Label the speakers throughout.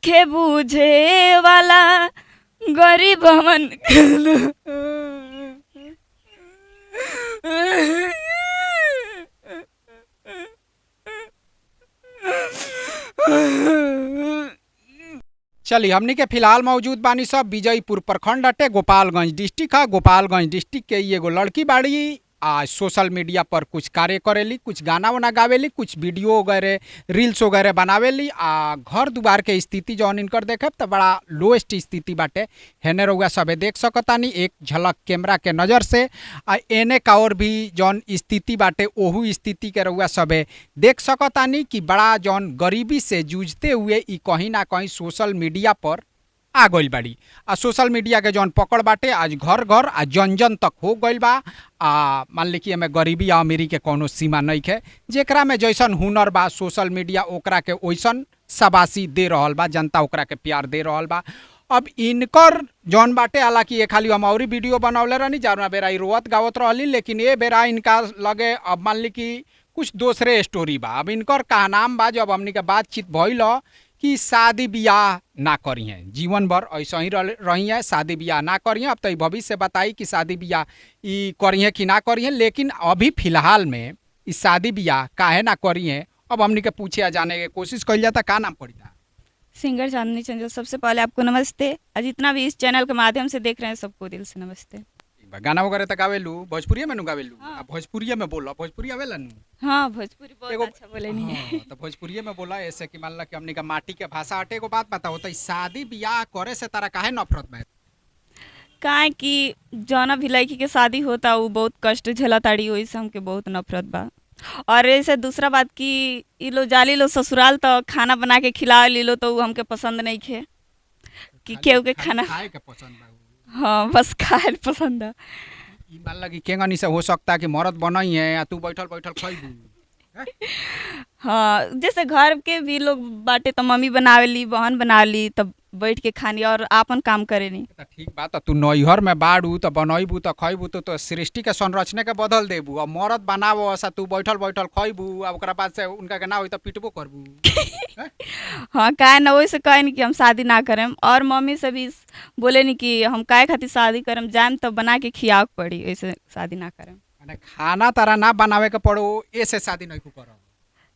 Speaker 1: नइखे बूझे वाला गरीब हमन
Speaker 2: चलिए हमनी के फिलहाल मौजूद बानी सब विजयपुर प्रखंड अटे गोपालगंज डिस्ट्रिक्ट है। गोपालगंज डिस्ट्रिक्ट के एगो लड़की बाड़ी आज सोशल मीडिया पर कुछ कार्य करेली, कुछ गाना वाना गावेली, कुछ वीडियो वगैरह रील्स वगैरह बनावेली। घर दुआर के स्थिति जौन इनकर देखे तो बड़ा लोएस्ट स्थिति बाटे। हेने रउआ सबे देख सकतानी एक झलक कैमरा के नज़र से। एने का और भी जौन स्थिति बाटे ओहू स्थिति के रउआ सबे देख सकतानी कि बड़ा जौन गरीबी से जूझते हुए ई कहीं ना कहीं सोशल मीडिया पर आ गइल बाड़ी। सोशल मीडिया के जौन पकड़ बाटे आज घर घर आ जन जन तक हो गइल बा। मान ली कि एमे गरीबी आ अमीरी के कोनो सीमा नहीं है। जेकरा में जैसन हुनर बा सोशल मीडिया ओकरा के वैसन शाबाशी दे रहल बा, जनता ओकरा के प्यार दे रहल बा। अब इनकर जौन बाटे हालांकि ये खाली हम और वीडियो बनौले रहनी जौना बेरा रोवत गावत रहली, लेकिन ये बेरा इनका लगे अब मान ली कि कुछ दूसरे स्टोरी बा। अब इनकर कहनाम बा जब हमनी के बातचीत भइल कि शादी ब्याह ना करी हैं, जीवन भर ऐसा ही रही हैं, शादी ब्याह ना करी हैं। अब तो भविष्य बताई कि शादी ब्याह ई करी हैं कि ना करी हैं, लेकिन अभी फिलहाल में इस शादी ब्याह काहे ना करी हैं अब हमनी के पूछे जाने की कोशिश कल जाता। का नाम पड़ी था?
Speaker 1: सिंगर चांदनी चंचल। सबसे पहले आपको नमस्ते, और जितना भी इस चैनल के माध्यम से देख रहे हैं सबको दिल से नमस्ते।
Speaker 2: गाना वगैरह तो गावेलू भोजपुरिया में नु गावेलू?
Speaker 1: हाँ।
Speaker 2: भोजपुरिया में बोला, भोजपुरी आवेला नु?
Speaker 1: हाँ, भोजपुरी बहुत अच्छा बोले नहीं है।
Speaker 2: हाँ, तो भोजपुरिया में बोला ऐसे कि मान ला कि हमनी का माटी के भाषा हटे। को बात बताओ तो शादी ब्याह करे से तारा काहे नफरत बा?
Speaker 1: काहे कि जौना भी लड़की के शादी होता वो बहुत कष्ट झेला ताड़ी, वही से हमके बहुत नफरत बा। और ऐसे दूसरा बात कि ई लो जाली लो ससुराल तो खाना बना के खिला ली लो तो वो हमके पसंद नहीं खे कि केहू के खाना।
Speaker 2: खाए के पसंद बा?
Speaker 1: हाँ, बस खाए पसंद है।
Speaker 2: ई मान ला कि केंगनी से हो सकता कि मरद बनई है या तू बैठल बैठल खइबू?
Speaker 1: हाँ, जैसे घर के भी लोग बाटे तो मम्मी बनावेली, बहन बनावेली, तब बैठ के खानी और आपन काम करेनी।
Speaker 2: तो ठीक बात। तू नैहर में बाड़ू तो बनईबू तो खइबू तो सृष्टि के संरचना के बदल देबू। अब मरद बनावो ऐसा तू बैठल बैठल खइबू, अब ओकरा बाद से उनका के ना होई तो पिटबो करबू।
Speaker 1: हाँ, काहे ना, वैसे कहे नहीं कि हम शादी ना करें। और मम्मी से भी बोले नहीं कि हम काहे खातिर शादी करें, जाएम तो बना के खियाव पड़ी, ऐसे शादी ना करें।
Speaker 2: माने खाना तारा ना बनावे के पड़ो ऐसे शादी नहीं को करो?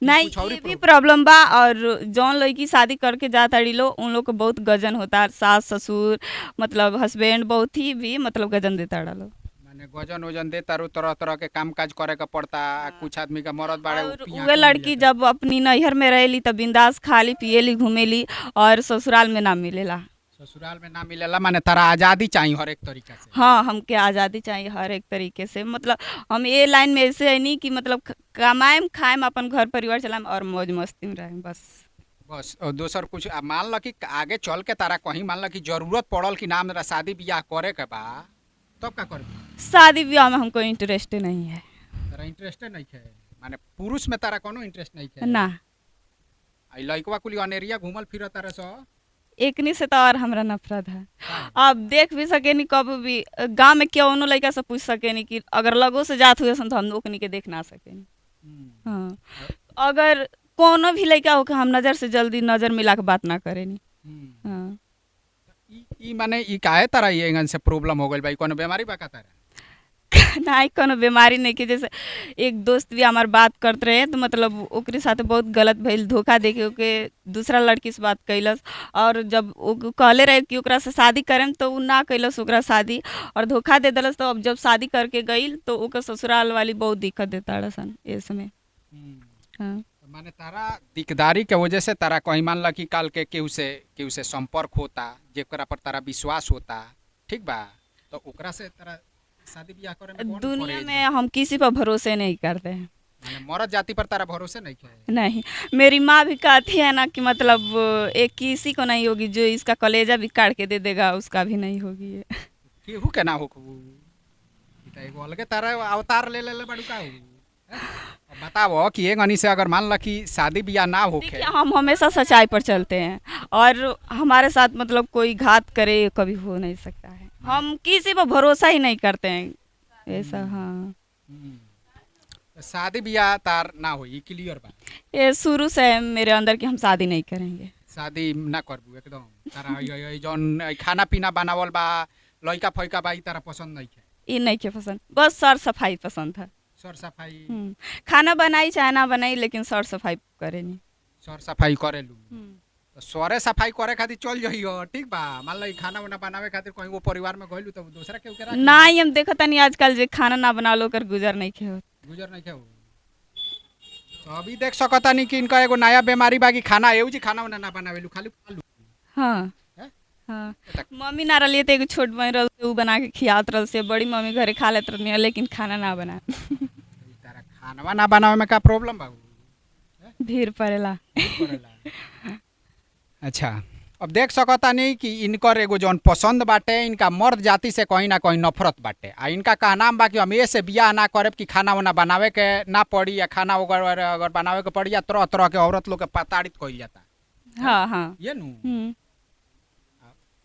Speaker 1: नहीं, ये भी प्रॉब्लम बा। और जौन लड़की शादी करके जाता लो उन लोग को बहुत गजन होता है, सास ससुर मतलब हस्बैंड बहुत ही भी मतलब गजन देता लो।
Speaker 2: माने गजन वजन दे तारू तरह तरह के काम काज करे का पड़ता। कुछ आदमी का मरद बाड़े
Speaker 1: और वे लड़की जब अपनी नैहर में रहेली तब बिंदास खाली पिएली घूमेली और ससुराल में ना मिलेला।
Speaker 2: ससुराल में ना मिलेला माने तारा आजादी चाहिए हर एक तरीका से?
Speaker 1: हाँ, हमके आज़ादी चाहिए हर एक तरीके से। मतलब हम ये लाइन में ऐसे है नहीं कि मतलब कमाएम खाएम अपन घर परिवार चलाएम और मौज मस्ती में रहें बस।
Speaker 2: बस और दोसर कुछ मान ला कि आगे चल के तारा कहीं मान ला कि जरूरत पड़ल कि ना मेरा शादी ब्याह करे के बा तब का करबी?
Speaker 1: शादी ब्याह में हमको इंटरेस्ट नहीं है।
Speaker 2: तारा इंटरेस्ट नहीं है? माने पुरुष में तारा कोनो इंटरेस्ट नहीं है
Speaker 1: ना?
Speaker 2: आई लइकवा कुली अनेरिया घूमल फिरत तारा सो
Speaker 1: एकनी से तो और हमरा नफरत है। अब देख भी सके नहीं, कब भी गांव में क्यों लड़का से पूछ सके नहीं कि अगर लगो से जात हुए तो हम ओकनी के देख ना सके। हाँ, अगर कोनो भी लड़का हो हम नजर से जल्दी नजर मिला के बात ना करे नहीं। हाँ,
Speaker 2: ई माने ई काहे तारा ये इंगन से प्रॉब्लम हो गइल भाई? कोनो बीमारी बा का तारा?
Speaker 1: नहीं, कोनो बीमारी नहीं कि जैसे एक दोस्त भी हमार बात करते रहे तो मतलब ओकरे साथ बहुत गलत भइल, धोखा दे के ओके दूसरा लड़की से बात कैलस। और जब वो कहले रहे कि ओकरा से शादी करें तो उ ना कैलस ओकरा शादी और धोखा दे दिलस। तो अब जब शादी करके गई तो ओकर ससुराल वाली बहुत दिक्कत देता सन इस समय। हाँ,
Speaker 2: माने तारा दिकदारी के वजह से तारा कहीं मान ला कि काल के केहू से संपर्क होता जेकरा पर तारा विश्वास होता, ठीक बा? तो ओकरा से तारा शादी ब्याह करे में कौन
Speaker 1: दुनिया
Speaker 2: परहेज
Speaker 1: में
Speaker 2: बा?
Speaker 1: हम किसी पर भरोसे नहीं करते हैं।
Speaker 2: माने मरद जाति पर तारा भरोसे नहीं है?
Speaker 1: नहीं, मेरी माँ भी कहती है ना कि मतलब एक किसी को नहीं होगी जो इसका कलेजा भी काट के दे देगा उसका भी नहीं होगी ये।
Speaker 2: केहू के ना होखबू? ई त एगो अलगे तारा अवतार ले ले बड़ू का हो? अब बताओ कि एक गनी से अगर मान ला कि शादी ब्याह ना होखे।
Speaker 1: देखिए, हम हमेशा सच्चाई पर चलते हैं और हमारे साथ मतलब कोई घात करे कभी हो नहीं सकता है। हम किसी पर भरोसा ही नहीं करते हैं ऐसा। हाँ,
Speaker 2: तो शादी ब्याह तार ना होई क्लियर बा?
Speaker 1: ये शुरू से है मेरे अंदर कि हम शादी नहीं करेंगे।
Speaker 2: शादी ना करबू एकदम तारा ये जौन खाना पीना बनावल बा लइका फइका बा ई तारा पसंद नहीं है।
Speaker 1: ये नहीं के पसंद, बस सर सफाई पसंद है।
Speaker 2: सर सफाई
Speaker 1: खाना बनाई चाहे ना बनाई लेकिन सर सफाई करे नहीं।
Speaker 2: सर सफाई करेलू तो सरे सफाई करे खातिर चल जइयो ठीक बा। मान लो ई खाना वाना बनावे खातिर कहीं वो परिवार में गइलू तो दूसरा केहू के राखी
Speaker 1: ना ही हम देखा तनी आजकल जे खाना ना बना लो कर गुजर नहीं के होत।
Speaker 2: गुजर नहीं के हो। तो अभी देख सकता नहीं कि इनका एगो नया बीमारी बा कि खाना एउ जी खाना वाना ना बनावेलू खाली खालू
Speaker 1: हाँ
Speaker 2: हैं?
Speaker 1: हाँ।
Speaker 2: तक
Speaker 1: मम्मी ना रही तो एगो छोट बहन रल उ बना के खियात रल से, बड़ी मम्मी घरे खा लेत रहनी लेकिन खाना ना बना।
Speaker 2: ई तारा खाना ना बनावे में का प्रॉब्लम बा
Speaker 1: भीड़ पड़ेला।
Speaker 2: करेला। अच्छा अब देख सकता नहीं कि इनकर एगो जौन पसंद बाटे इनका मर्द जाति से कहीं ना कहीं नफरत बाटे आ इनका कहनाम बा कि हम ये से बियाह ना करब कि खाना वाना बनावे के ना पड़ी या खाना अगर बनावे के पड़ी या तरह तरह के औरत लोग के प्रताड़ित कइल जाता।
Speaker 1: हाँ हाँ।
Speaker 2: ये नु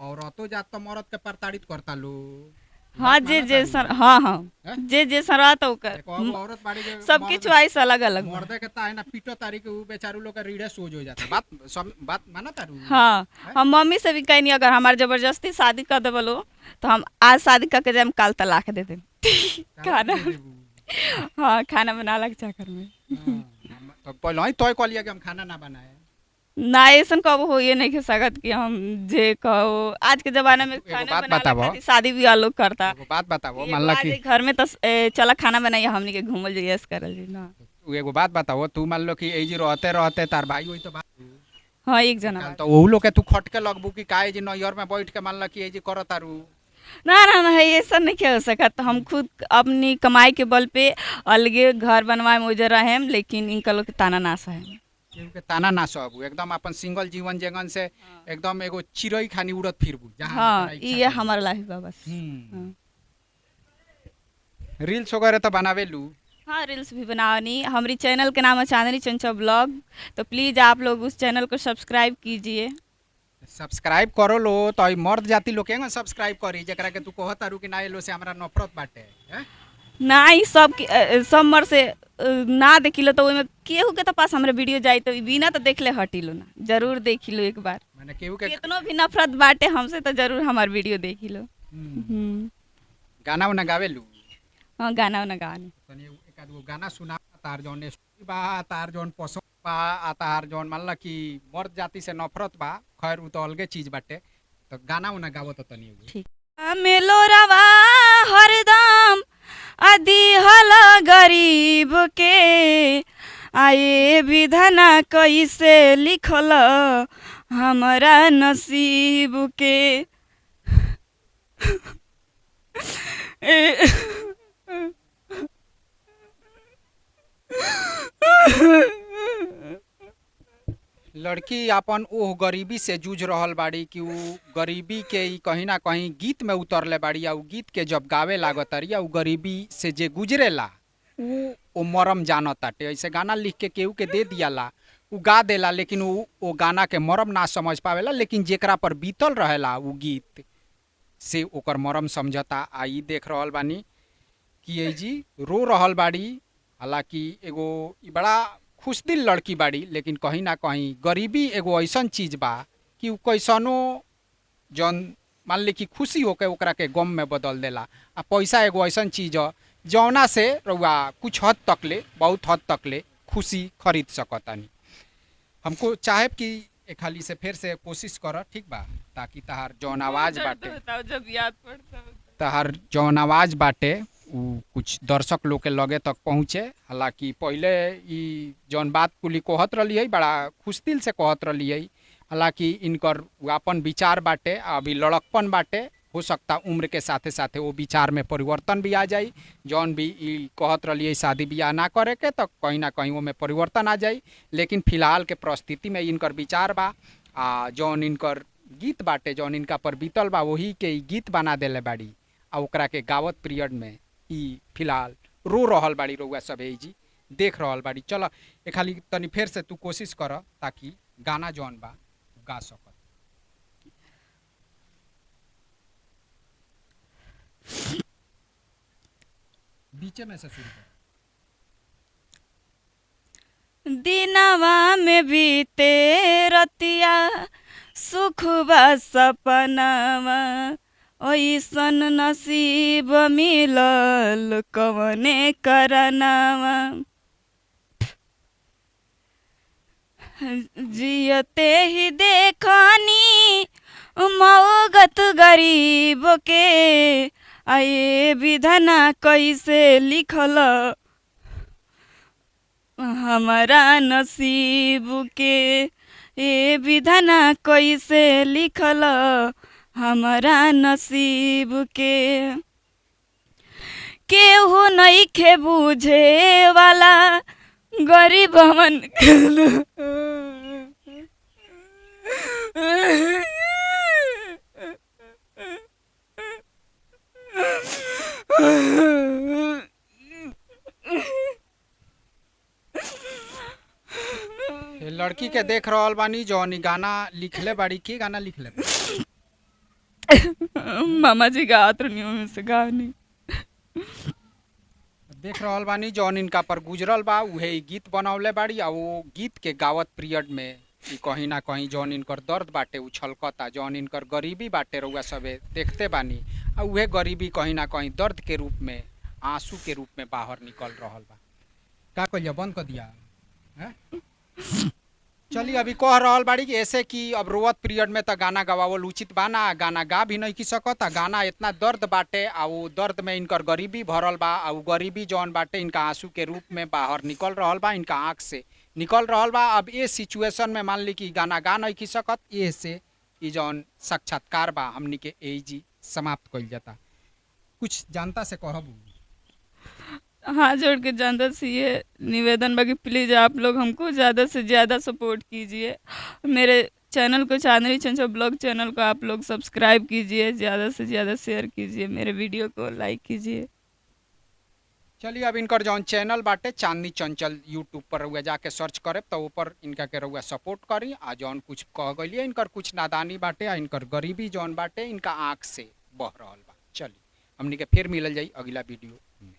Speaker 2: औरतों जात तो मर्द के प्रताड़ित करता लो।
Speaker 1: हाँ जे जे सर हाँ हाँ
Speaker 2: हैं?
Speaker 1: जे जे सर तो
Speaker 2: देखो अब औरत बाड़ी के
Speaker 1: सबकी
Speaker 2: मर्द
Speaker 1: चॉइस अलग अलग बा।
Speaker 2: मर्दे के ताई ना पीटो तारी के उ बेचारू लोग के रीढ़े सोज हो जाता। बात माना तारू।
Speaker 1: हाँ हम मम्मी से भी कहीं नहीं, अगर हमारे जबरदस्ती शादी कर देवलो तो हम आज शादी करके जाए काल तलाक दे दे। खाना हाँ खाना बना लग चाकर में
Speaker 2: तो पहले ही तय कलिया कि हम खाना ना बनाए।
Speaker 1: ना ऐसा कब हो ये नहीं कह सकत कि हम जे कहो आज के जमाने में
Speaker 2: एगो
Speaker 1: खाना
Speaker 2: बात
Speaker 1: बनाला
Speaker 2: बतावो।
Speaker 1: खातिर शादी भी लोग करता।
Speaker 2: एगो बात बताओ
Speaker 1: एगो
Speaker 2: मान ला
Speaker 1: आज
Speaker 2: कि
Speaker 1: एक घर में तो चला खाना बनाइए हमनी के घूमल जाइए ऐसे करल जी ना।
Speaker 2: एगो बात बताओ तू मान लो कि ए जी रहते रहते तार भाई होई तो बात
Speaker 1: हाँ एक जना
Speaker 2: काल तो ओहू लोग के तू खटके लगबू कि काहे जी नैयर में बैठ के मान ला कि ए जी करत तारू।
Speaker 1: ना ना ना है ऐसा नहीं क्या हो सकत। हम खुद अपनी कमाई के बल पे अलगे घर बनवाए मुझे रहे लेकिन इनका लोग के ताना ना सहे।
Speaker 2: केहू के ताना ना सहबू एकदम अपन सिंगल जीवन जगन से एकदम एगो चिड़ई खानी उड़त फिरबू जहाँ
Speaker 1: हाँ
Speaker 2: तोरा इच्छा
Speaker 1: ये
Speaker 2: करी।
Speaker 1: हमारा लाइफ बा बस।
Speaker 2: हम्म। रील्स वगैरह तो बनावेलू।
Speaker 1: हाँ रील्स भी बनानी। हमारी चैनल का नाम है चांदनी चंचल ब्लॉग, तो प्लीज़ आप लोग उस चैनल को सब्सक्राइब कीजिए।
Speaker 2: सब्सक्राइब करो लो तो ई मर्द जाति लोग के सब्सक्राइब करी जकरा के तू कहत तारू कि ना ए लो से हमरा नफरत बाटे हैं?
Speaker 1: ना ही सब मर से ना देखिलो तो ओइमे केहू के तो पास हमारे वीडियो जाई तो बिना तो देख ले हटिलो ना, जरूर देखिलो एक बार।
Speaker 2: माने केहू के
Speaker 1: कितनो भी नफरत बाटे हमसे तो जरूर हमार वीडियो देखिलो।
Speaker 2: गाना वाना गावेलू।
Speaker 1: हाँ गाना वाना गाने
Speaker 2: तनी एक आध गो गाना सुना तार जौन स्टोरी बा तार जौन पसंद बा आ तार जौन मान ला कि मर्द जाति से नफरत बा खैर उ तो अलगे चीज बाटे तो गाना वाना गावो तो तनी एगो।
Speaker 1: ठीक मेलो रवा हरदम आदि हल गरीब के आए विधना कैसे लिखल हमारा नसीब के।
Speaker 2: लड़की अपन ओह गरीबी से जूझ रहल बाड़ी कि उ गरीबी के ई कहीं ना कहीं गीत में उतरले बाड़ी आ उ गीत के जब गावे लागतारी आ उ गरीबी से जे गुजरेला उ ओ मरम जानताटे। ऐसे गाना लिख के केहू के दे दियाला उ गा देला लेकिन उ ओ गाना के मरम ना समझ पावेला लेकिन जेकरा पर बीतल रहेला उ गीत से ओकर मरम समझता। आ ई देख रहल बानी कि ए जी रो रहल बाड़ी हालांकि एगो ई बड़ा खुश दिल लड़की बाड़ी लेकिन कहीं ना कहीं गरीबी एगो ऐसन चीज बा कि उ कैसनो जौन मान ली कि खुशी होके ओकरा के गम में बदल देला। आ पैसा एगो ऐसन चीज ह जौना से रउआ कुछ हद तक ले बहुत हद तक ले खुशी खरीद सकतानी। हमको चाहे कि एक खाली से फिर से कोशिश कर ठीक बा ताकि तहार जौन आवाज बाटे
Speaker 1: जब याद पड़ता
Speaker 2: तहार जौन आवाज बाटे उ कुछ दर्शक लोग के लगे तक पहुँचे। हालांकि पहले ई जौन बात कुली कहत रही है बड़ा खुश दिल से कहत रही है। हालांकि इनकर अपन विचार बाटे अभी लड़कपन बाटे हो सकता उम्र के साथे साथे वो विचार में परिवर्तन भी आ जाई। जौन भी ई कहत रही है शादी ब्याह ना करे के तो कहीं ना कहीं वो में परिवर्तन आ जाई लेकिन फिलहाल के परिस्थिति में इनकर विचार बा आ जौन इनकर गीत बाटे जौन इनका पर बीतल बा वही के ई गीत बना देले बाड़ी आ ओकरा के गावत पीरियड में ई फिलहाल रो रहल बाड़ी रउआ सब जी देख रहल बाड़ी। चल ए खाली तनी फिर से तू कोशिश कर ताकि गाना जौन बा गा सकत। बीचे में से शुरू कर।
Speaker 1: दिनवा में बीते रतिया सुख बा सपनावा ऐसन नसीब मिलल कवने करनावा जियते ही देखनी मौगत गरीब के आए विधना कैसे लिखल हमारा नसीब के ए विधना कैसे लिखल हमारा नसीब के केहू नइखे बुझे वाला गरीब हमन
Speaker 2: ये लड़की के देख रहल बानी जौन इ गाना लिखले बाड़ी, की गाना लिखले बाड़ी?
Speaker 1: मामा जी गात रहनी में से गानी
Speaker 2: देख रहल बानी जौन इनका पर गुजरल बा उहे इ गीत बनौले बाड़ी आ वो गीत के गावत पीरियड में इ कहीं ना कहीं जौन इनकर दर्द बाटे उ छलकता, जौन इनकर गरीबी बाटे रउआ सबे देखते बानी आ उहे गरीबी कहीं ना कहीं दर्द के रूप में, आंसू के रूप में बाहर निकल रहल बा। का कहिया बंद कर दिया हैं? चलिए अभी कह रहल बाड़ी कि ऐसे कि अब रोवत पीरियड में तो गाना गवावल उचित बा ना, गाना गा भी नहीं की सकता, गाना इतना दर्द बाटे आ वो दर्द में इनकर गरीबी भरल बा आ वो गरीबी जौन बाटे इनका आंसू के रूप में बाहर निकल रहल बा, इनका आँख से निकल रहल बा। अब ये सिचुएशन में मान ली कि गाना गा नहीं की सकत, ये से ई जौन साक्षात्कार बा हमनी के एजी समाप्त कइल जाता। कुछ जानता से कहबू?
Speaker 1: हाथ जोड़ के जनता से ये निवेदन बा कि प्लीज़ आप लोग हमको ज़्यादा से ज़्यादा सपोर्ट कीजिए। मेरे चैनल को चांदनी चंचल ब्लॉग चैनल को आप लोग सब्सक्राइब कीजिए, ज़्यादा से ज़्यादा शेयर कीजिए, मेरे वीडियो को लाइक कीजिए।
Speaker 2: चलिए अब इनकर जौन चैनल बाटे चांदनी चंचल यूट्यूब पर रउआ जाके सर्च करे तो ऊपर इनका के रउआ सपोर्ट करी आ जौन कुछ कह गइलिए इनकर कुछ नादानी बाटे आ इनकर गरीबी जौन बाटे इनका आँख से बह रहल बा। चलिए हमनी के फिर मिलल जाई अगला वीडियो में।